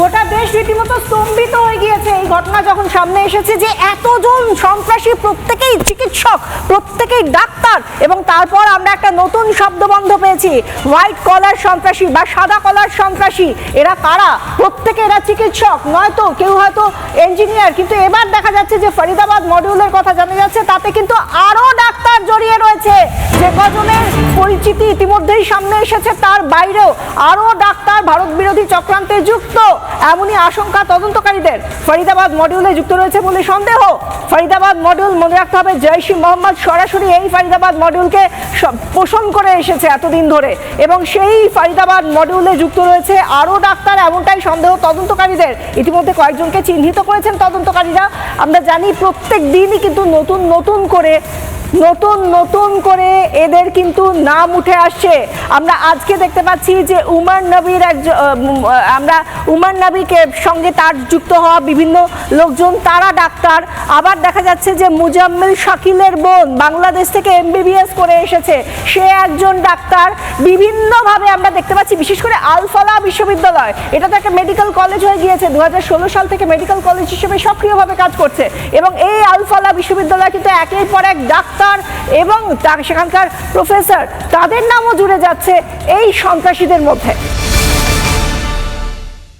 গোটা দেশ রীতিমতো স্তম্ভিত হয়ে গিয়েছে এই ঘটনা যখন সামনে এসেছে যে এতজন সন্ত্রাসী, প্রত্যেকেই চিকিৎসক, প্রত্যেকেই ডাক্তার, এবং তারপর আমরা একটা নতুন শব্দবন্ধ পেয়েছি, হোয়াইট কলার সন্ত্রাসী বা সাদা কলার সন্ত্রাসী। এরা কারা? প্রত্যেকে এরা চিকিৎসক, নয়তো কেউ হয়তো ইঞ্জিনিয়ার। কিন্তু এবার দেখা যাচ্ছে যে ফরিদাবাদ মডিউলের কথা জানা যাচ্ছে, তাতে কিন্তু আরো ডাক্তার জড়িয়ে রয়েছে। যে কজনের পরিচিতি ইতিমধ্যেই সামনে এসেছে তার বাইরেও আরো ডাক্তার ভারত বিরোধী চক্রান্তে যুক্ত, এমনই আশঙ্কা তদন্তকারীদের। ফরিদাবাদ মডিউলে যুক্ত রয়েছে বলে সন্দেহ। ফরিদাবাদ মডিউল, মনে রাখতে হবে, জৈশ-ই মোহাম্মদ সরাসরি এই ফরিদাবাদ মডিউলকে পোষণ করে এসেছে এতদিন ধরে, এবং সেই ফরিদাবাদ মডিউলে যুক্ত রয়েছে আরো ডাক্তার, এমনটাই সন্দেহ তদন্তকারীদের। ইতিমধ্যে কয়েকজনকে চিহ্নিত করেছেন তদন্তকারীরা। আমরা জানি প্রত্যেক দিনই কিন্তু নতুন নতুন করে এদের কিন্তু নাম উঠে আসছে। আমরা আজকে দেখতে পাচ্ছি যে উমর নবীকে সঙ্গে তার যুক্ত হওয়া বিভিন্ন লোকজন, তারা ডাক্তার। আবার দেখা যাচ্ছে যে মুজাম্মিল শাকিলের বোন বাংলাদেশ থেকে MBBS করে এসেছে, সে একজন ডাক্তার। বিভিন্নভাবে আমরা দেখতে পাচ্ছি, বিশেষ করে আল ফালাহ বিশ্ববিদ্যালয়, এটা তো একটা মেডিকেল কলেজ হয়ে গিয়েছে, 2016 সাল থেকে মেডিকেল কলেজ হিসেবে সক্রিয়ভাবে কাজ করছে, এবং এই আল ফালাহ বিশ্ববিদ্যালয় কিন্তু একের পর এক ডাক্তার এবং সেখানকার প্রফেসর, তাদের নামও জুড়ে যাচ্ছে এই সন্ত্রাসীদের মধ্যে।